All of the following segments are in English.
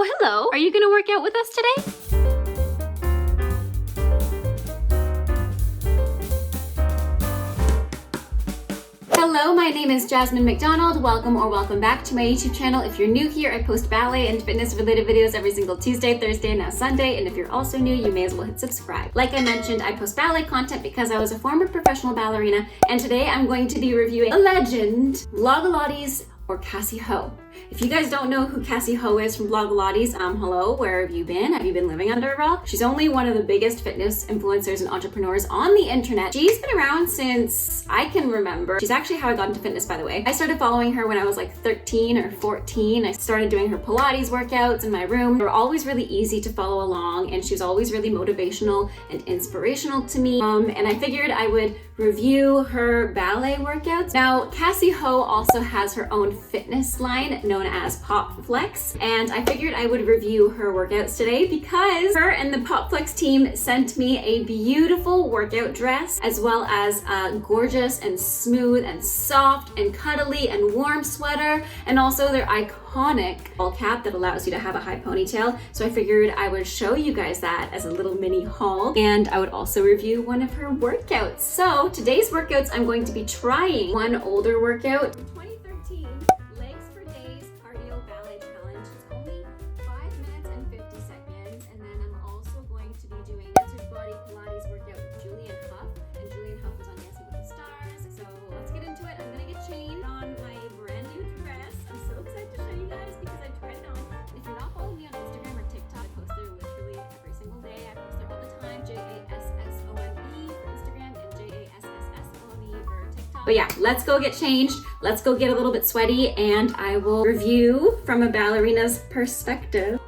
Oh, hello. Are you gonna work out with us today? Hello, my name is Jasmine McDonald. Welcome or welcome back to my YouTube channel. If you're new here, I post ballet and fitness related videos every single Tuesday, Thursday, and now Sunday. And if you're also new, you may as well hit subscribe. Like I mentioned, I post ballet content because I was a former professional ballerina, and today I'm going to be reviewing a legend, Pilates or Cassey Ho. If you guys don't know who Cassey Ho is from Pilates, hello, where have you been? Have you been living under a rock? She's only one of the biggest fitness influencers and entrepreneurs on the internet. She's been around since I can remember. She's actually how I got into fitness, by the way. I started following her when I was like 13 or 14. I started doing her Pilates workouts in my room. They were always really easy to follow along, and she was always really motivational and inspirational to me. And I figured I would review her ballet workouts. Now, Cassey Ho also has her own fitness line known as Popflex, and I figured I would review her workouts today because her and the Popflex team sent me a beautiful workout dress, as well as a gorgeous and smooth and soft and cuddly and warm sweater, and also their iconic ball cap that allows you to have a high ponytail. So I figured I would show you guys that as a little mini haul, and I would also review one of her workouts. So today's workouts, I'm going to be trying one older workout. 2013 Legs for Days Cardio Ballet Challenge. It's only 5 minutes and 50 seconds. And then I'm also going to be doing Answered Body Pilates workout with Julian Huff. And Julian Huff was on Dancing with the Stars. So let's get into it. I'm gonna get changed on my brand new dress. I'm so excited to show you guys because I tried it on. And if you're not following me on Instagram or TikTok, I post there literally every single day. I post there all the time. JASSOME for Instagram and JASSOME for TikTok. But yeah, let's go get changed. Let's go get a little bit sweaty, and I will review from a ballerina's perspective.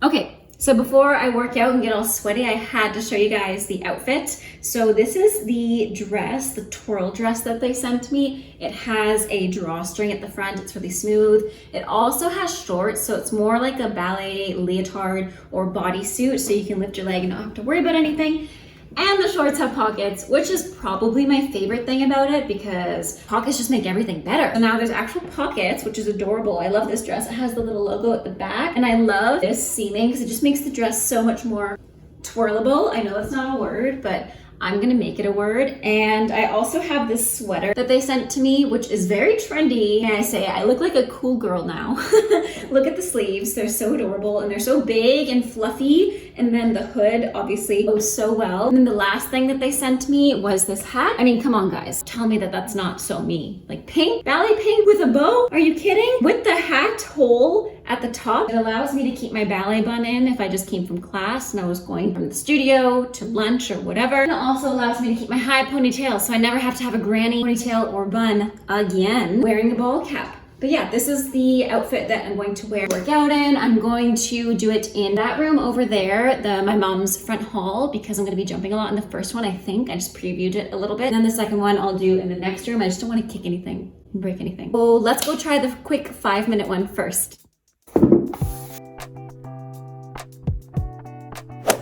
Okay, so before I work out and get all sweaty, I had to show you guys the outfit. So this is the dress, the twirl dress that they sent me. It has a drawstring at the front. It's really smooth. It also has shorts, so it's more like a ballet leotard or bodysuit, so you can lift your leg and not have to worry about anything. And the shorts have pockets, which is probably my favorite thing about it because pockets just make everything better. So now there's actual pockets, which is adorable. I love this dress. It has the little logo at the back, and I love this seaming because it just makes the dress so much more twirlable. I know that's not a word, but I'm gonna make it a word. And I also have this sweater that they sent to me, which is very trendy. And I say, I look like a cool girl now. Look at the sleeves, they're so adorable and they're so big and fluffy. And then the hood obviously goes so well. And then the last thing that they sent me was this hat. I mean, come on guys, tell me that that's not so me. Like pink, ballet pink with a bow? Are you kidding? With the hat hole at the top, it allows me to keep my ballet bun in if I just came from class and I was going from the studio to lunch or whatever. And it also allows me to keep my high ponytail, so I never have to have a granny ponytail or bun again wearing a ball cap. But yeah, this is the outfit that I'm going to work out in. I'm going to do it in that room over there, my mom's front hall, because I'm going to be jumping a lot in the first one, I think. I just previewed it a little bit. And then the second one I'll do in the next room. I just don't want to kick anything and break anything. So let's go try the quick 5-minute one first.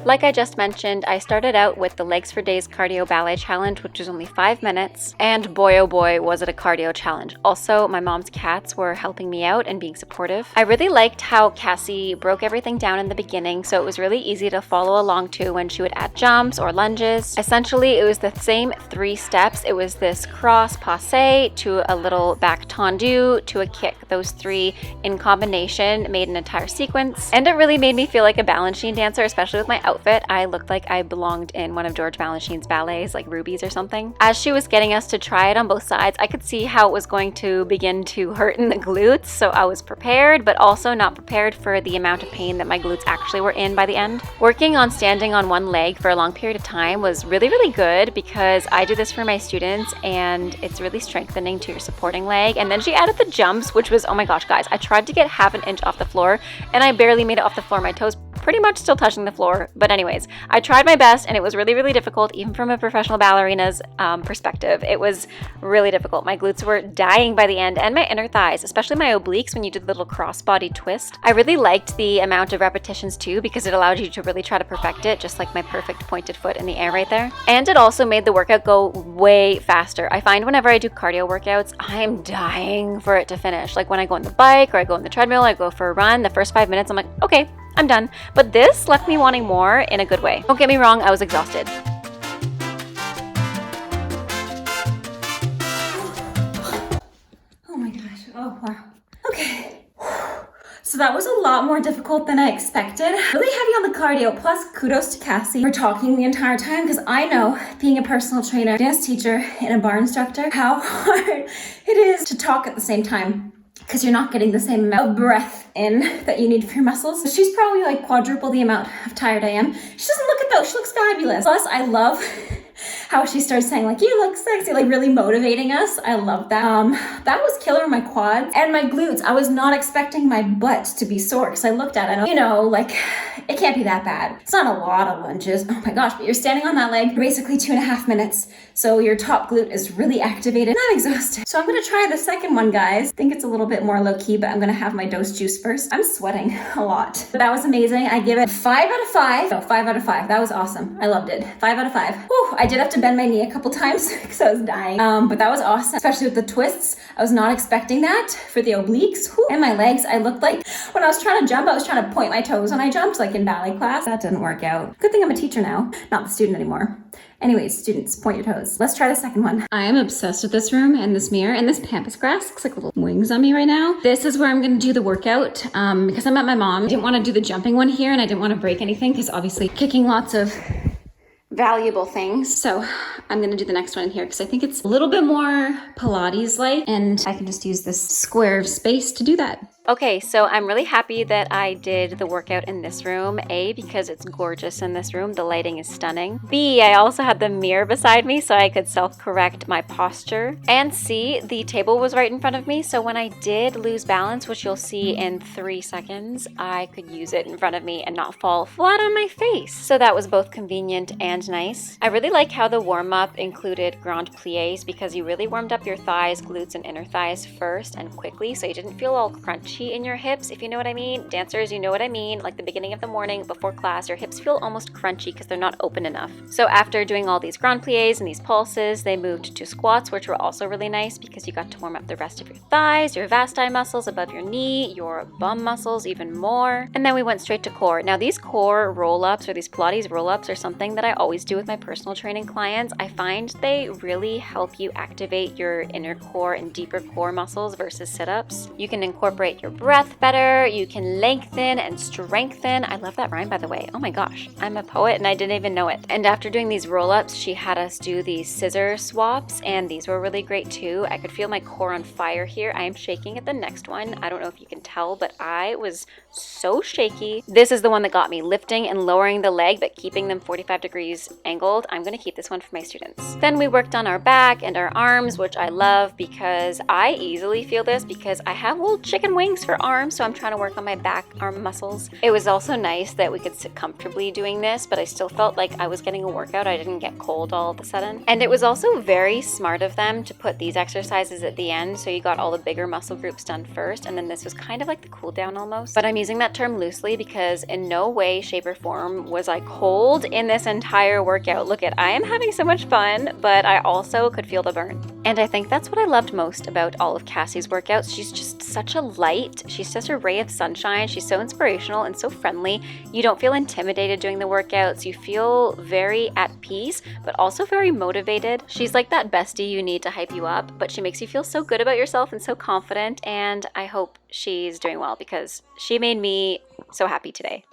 Like I just mentioned, I started out with the Legs for Days Cardio Ballet Challenge, which was only 5 minutes, and boy oh boy was it a cardio challenge. Also, my mom's cats were helping me out and being supportive. I really liked how Cassey broke everything down in the beginning, so it was really easy to follow along to when she would add jumps or lunges. Essentially, it was the same 3 steps. It was this cross passe to a little back tendu to a kick. Those 3 in combination made an entire sequence, and it really made me feel like a Balanchine dancer, especially with my outfit. I looked like I belonged in one of George Balanchine's ballets, like Ruby's or something. As she was getting us to try it on both sides, I could see how it was going to begin to hurt in the glutes, so I was prepared, but also not prepared for the amount of pain that my glutes actually were in by the end. Working on standing on one leg for a long period of time was really, really good because I do this for my students and it's really strengthening to your supporting leg. And then she added the jumps, which was, oh my gosh, guys, I tried to get half an inch off the floor and I barely made it off the floor. My toes pretty much still touching the floor. But anyways, I tried my best and it was really, really difficult, even from a professional ballerina's perspective. It was really difficult. My glutes were dying by the end, and my inner thighs, especially my obliques when you did the little crossbody twist. I really liked the amount of repetitions too, because it allowed you to really try to perfect it, just like my perfect pointed foot in the air right there. And it also made the workout go way faster. I find whenever I do cardio workouts, I'm dying for it to finish. Like when I go on the bike or I go on the treadmill, I go for a run, the first 5 minutes, I'm like, okay, I'm done. But this left me wanting more in a good way. Don't get me wrong, I was exhausted. Oh my gosh, oh wow. Okay. So that was a lot more difficult than I expected. Really heavy on the cardio, plus kudos to Cassey for talking the entire time, because I know, being a personal trainer, dance teacher, and a bar instructor, how hard it is to talk at the same time, because you're not getting the same amount of breath in that you need for your muscles. So she's probably like quadruple the amount of tired I am. She doesn't look it though, she looks fabulous. Plus, I love how she starts saying like, you look sexy, like really motivating us. I love that. That was killer, my quads and my glutes. I was not expecting my butt to be sore, because I looked at it, you know, like it can't be that bad. It's not a lot of lunges. Oh my gosh, but you're standing on that leg for basically 2.5 minutes. So your top glute is really activated. I'm exhausted. So I'm gonna try the second one, guys. I think it's a little bit more low key, but I'm gonna have my dose juice first. I'm sweating a lot. But that was amazing. I give it 5 out of 5. No, 5 out of 5. That was awesome. I loved it. 5 out of 5. Whew, I did have to bend my knee a couple times because I was dying. But that was awesome, especially with the twists. I was not expecting that for the obliques. Whew. And my legs, I looked like when I was trying to jump, I was trying to point my toes when I jumped, like in ballet class. That didn't work out. Good thing I'm a teacher now, not the student anymore. Anyways, students, point your toes. Let's try the second one. I am obsessed with this room and this mirror and this pampas grass. Looks like little wings on me right now. This is where I'm gonna do the workout because I'm at my mom. I didn't want to do the jumping one here and I didn't want to break anything, because obviously kicking lots of valuable things. So I'm gonna do the next one in here because I think it's a little bit more Pilates-like, and I can just use this square of space to do that. Okay, so I'm really happy that I did the workout in this room. A, because it's gorgeous in this room. The lighting is stunning. B, I also had the mirror beside me so I could self-correct my posture. And C, the table was right in front of me, so when I did lose balance, which you'll see in 3 seconds, I could use it in front of me and not fall flat on my face. So that was both convenient and nice. I really like how the warm-up included grand pliés, because you really warmed up your thighs, glutes, and inner thighs first and quickly, so you didn't feel all crunchy in your hips, if you know what I mean. Dancers, you know what I mean. Like the beginning of the morning before class, your hips feel almost crunchy because they're not open enough. So after doing all these grand pliés and these pulses, they moved to squats, which were also really nice because you got to warm up the rest of your thighs, your vasti muscles above your knee, your bum muscles even more. And then we went straight to core. Now these core roll-ups, or these Pilates roll-ups, are something that I always do with my personal training clients. I find they really help you activate your inner core and deeper core muscles versus sit-ups. You can incorporate your breath better, you can lengthen and strengthen. I love that rhyme, by the way. Oh my gosh, I'm a poet and I didn't even know it. And after doing these roll-ups, she had us do these scissor swaps, and these were really great too. I could feel my core on fire here. I am shaking at the next one. I don't know if you can tell, but I was so shaky. This is the one that got me, lifting and lowering the leg but keeping them 45 degrees angled. I'm going to keep this one for my students. Then we worked on our back and our arms, which I love because I easily feel this because I have little chicken wings for arms, so I'm trying to work on my back arm muscles. It was also nice that we could sit comfortably doing this, but I still felt like I was getting a workout. I didn't get cold all of a sudden. And it was also very smart of them to put these exercises at the end, so you got all the bigger muscle groups done first, and then this was kind of like the cool down almost. But I'm using that term loosely because in no way, shape, or form was I cold in this entire workout. Look at, I am having so much fun, but I also could feel the burn. And I think that's what I loved most about all of Cassey's workouts. She's just such a light. She's such a ray of sunshine. She's so inspirational and so friendly. You don't feel intimidated doing the workouts. You feel very at peace, but also very motivated. She's like that bestie you need to hype you up, but she makes you feel so good about yourself and so confident. And I hope she's doing well because she made me so happy today.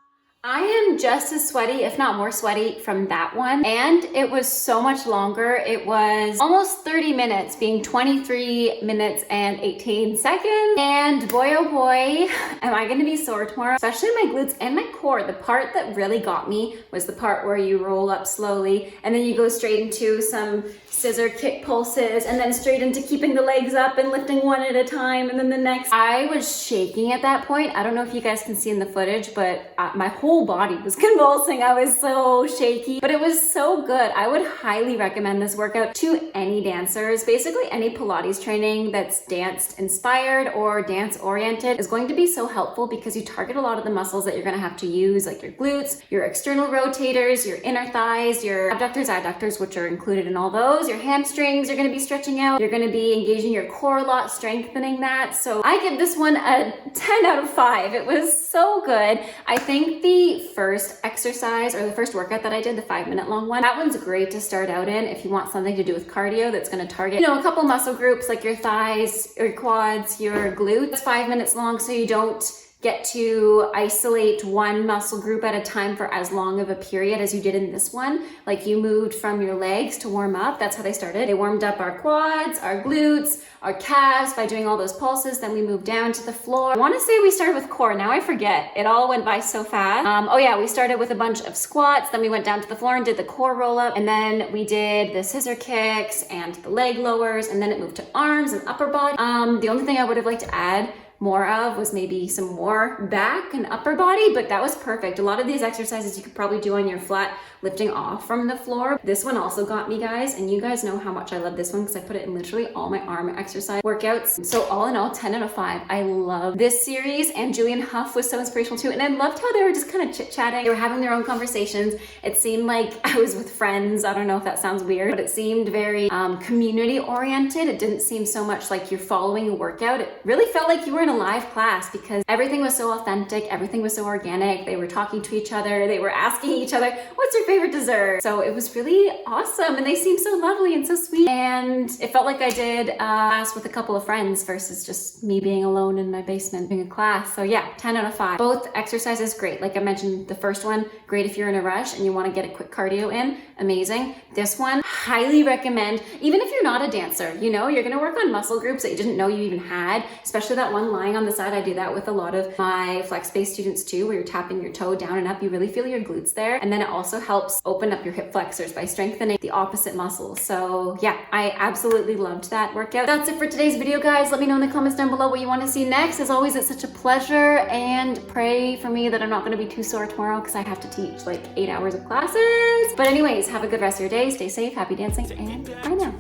I am just as sweaty, if not more sweaty, from that one. And it was so much longer. It was almost 30 minutes, being 23 minutes and 18 seconds. And boy, oh boy, am I gonna be sore tomorrow, especially my glutes and my core. The part that really got me was the part where you roll up slowly and then you go straight into some scissor kick pulses and then straight into keeping the legs up and lifting one at a time and then the next. I was shaking at that point. I don't know if you guys can see in the footage, but my whole whole body was convulsing. I was so shaky, but it was so good. I would highly recommend this workout to any dancers. Basically any Pilates training that's dance inspired or dance oriented is going to be so helpful because you target a lot of the muscles that you're going to have to use, like your glutes, your external rotators, your inner thighs, your abductors, adductors, which are included in all those, your hamstrings are going to be stretching out, you're going to be engaging your core a lot, strengthening that. So I give this one a 10 out of 5. It was so good. I think the first exercise or the first workout that I did, the 5-minute long one, that one's great to start out in if you want something to do with cardio that's going to target, a couple muscle groups like your thighs, your quads, your glutes. It's 5 minutes long, so you don't get to isolate one muscle group at a time for as long of a period as you did in this one. Like you moved from your legs to warm up. That's how they started. They warmed up our quads, our glutes, our calves by doing all those pulses. Then we moved down to the floor. I want to say we started with core. Now I forget. It all went by so fast. Oh yeah, we started with a bunch of squats. Then we went down to the floor and did the core roll up. And then we did the scissor kicks and the leg lowers. And then it moved to arms and upper body. The only thing I would have liked to add more of was maybe some more back and upper body, but that was perfect. A lot of these exercises you could probably do on your flat lifting off from the floor. This one also got me, guys, and you guys know how much I love this one because I put it in literally all my arm exercise workouts. So all in all, 10 out of 5. I love this series, and Julian Huff was so inspirational too, and I loved how they were just kind of chit-chatting. They were having their own conversations. It seemed like I was with friends. I don't know if that sounds weird, but it seemed very community oriented. It didn't seem so much like you're following a workout. It really felt like you were in a live class because everything was so authentic, everything was so organic. They were talking to each other, they were asking each other, what's your favorite dessert? So it was really awesome, and they seemed so lovely and so sweet, and it felt like I did class with a couple of friends versus just me being alone in my basement doing a class. So yeah, 10 out of 5. Both exercises great. Like I mentioned, the first one, great if you're in a rush and you want to get a quick cardio in, amazing. This one, highly recommend, even if you're not a dancer, you're gonna work on muscle groups that you didn't know you even had, especially that one lying on the side. I do that with a lot of my flex-based students too, where you're tapping your toe down and up. You really feel your glutes there. And then it also helps open up your hip flexors by strengthening the opposite muscles. So yeah, I absolutely loved that workout. That's it for today's video, guys. Let me know in the comments down below what you want to see next. As always, it's such a pleasure, and pray for me that I'm not going to be too sore tomorrow because I have to teach like 8 hours of classes. But anyways, have a good rest of your day. Stay safe, happy dancing, and bye now.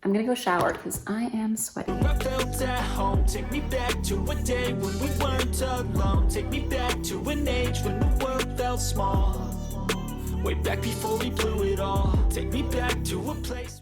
I'm gonna go shower because I am sweaty. I felt at home. Take me back to a day when we weren't alone. Take me back to an age when the world felt small. Way back before we blew it all. Take me back to a place